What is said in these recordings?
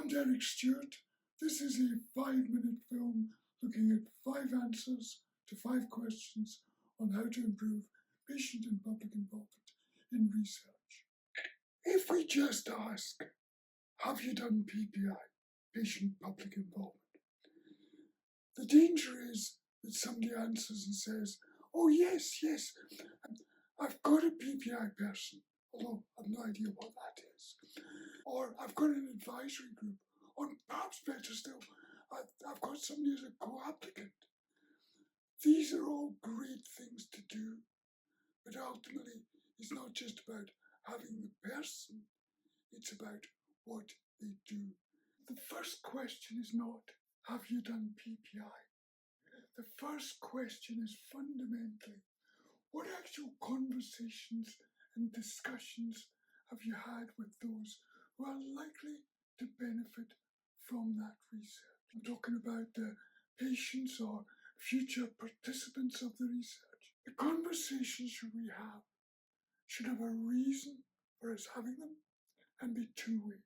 I'm Derek Stewart. This is a 5-minute film looking at 5 answers to 5 questions on how to improve patient and public involvement in research. If we just ask, have you done PPI, patient-public involvement? The danger is that somebody answers and says, oh yes, I've got a PPI person, although I've no idea what that is. Or I've got an advisory group, or perhaps better still, I've got somebody as a co-applicant. These are all great things to do, but ultimately it's not just about having the person, it's about what they do. The first question is not, have you done PPI? The first question is fundamentally, what actual conversations and discussions have you had with those who are likely to benefit from that research? I'm talking about the patients or future participants of the research. The conversations we have should have a reason for us having them and be two-way.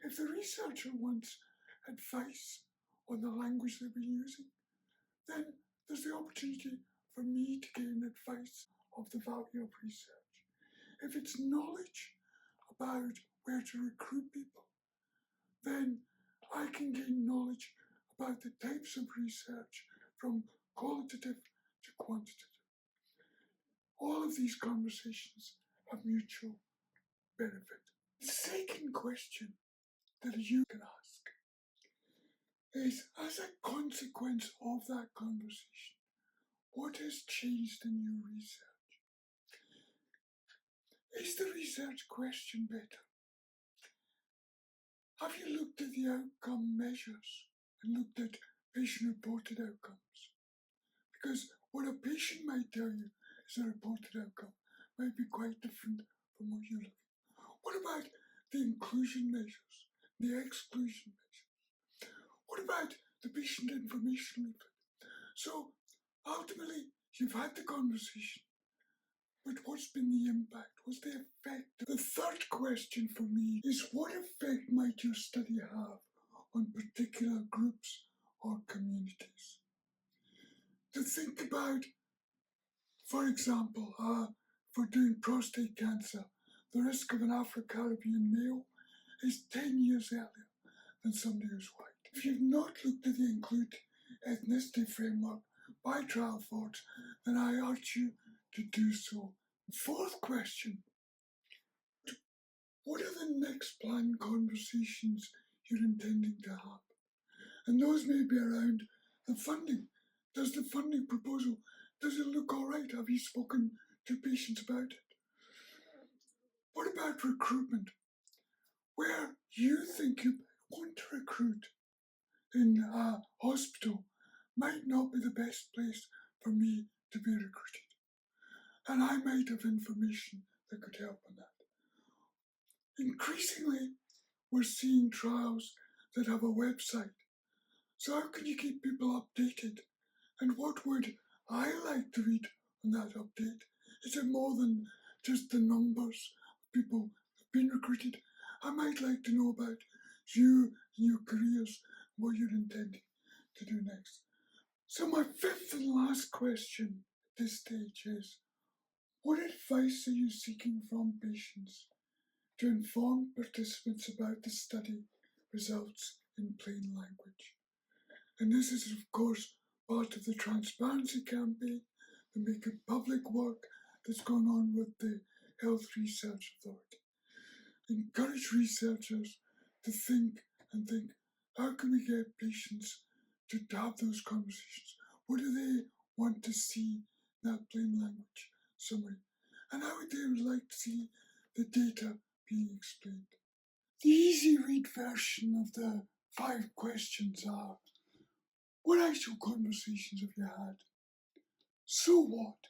If the researcher wants advice on the language they've been using, then there's the opportunity for me to gain advice of the value of research. If it's knowledge about where to recruit people, then I can gain knowledge about the types of research from qualitative to quantitative. All of these conversations have mutual benefit. The second question that you can ask is, as a consequence of that conversation, what has changed in your research? Is the research question better? Have you looked at the outcome measures and looked at patient-reported outcomes? Because what a patient might tell you is a reported outcome might be quite different from what you're looking at. What about the inclusion measures, the exclusion measures? What about the patient information leaflet? So ultimately, you've had the conversation, but what's been the impact? What's the effect? The third question for me is, what effect might your study have on particular groups or communities? To think about, for example, for doing prostate cancer, the risk of an Afro-Caribbean male is 10 years earlier than somebody who's white. If you've not looked at the include ethnicity framework by trial force, then I urge you to do so. Fourth question, what are the next planned conversations you're intending to have? And those may be around the funding. Does the funding proposal, does it look all right? Have you spoken to patients about it? What about recruitment? Where you think you want to recruit in a hospital might not be the best place for me to be recruited. And I might have information that could help on that. Increasingly, we're seeing trials that have a website. So how can you keep people updated? And what would I like to read on that update? Is it more than just the numbers of people who've been recruited? I might like to know about you and your careers, what you're intending to do next. So my fifth and last question at this stage is, what advice are you seeking from patients to inform participants about the study results in plain language? And this is, of course, part of the transparency campaign, the Make It Public work that's going on with the Health Research Authority. Encourage researchers to think, how can we get patients to have those conversations? What do they want to see in that plain language summary? And how would they like to see the data being explained? The easy read version of the 5 questions are, what actual conversations have you had? So what?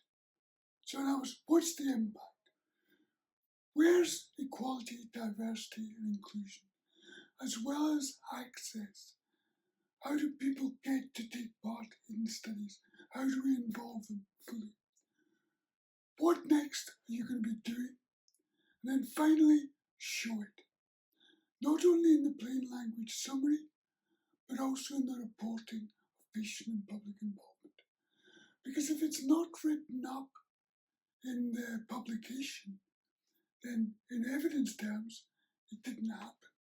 So in other words, what's the impact? Where's equality, diversity and inclusion? As well as access. How do people get to take part in studies? How do we involve them fully? What next are you going to be doing? And then finally, show it. not only in the plain language summary, but also in the reporting of patient and public involvement. Because if it's not written up in the publication, then in evidence terms, it didn't happen.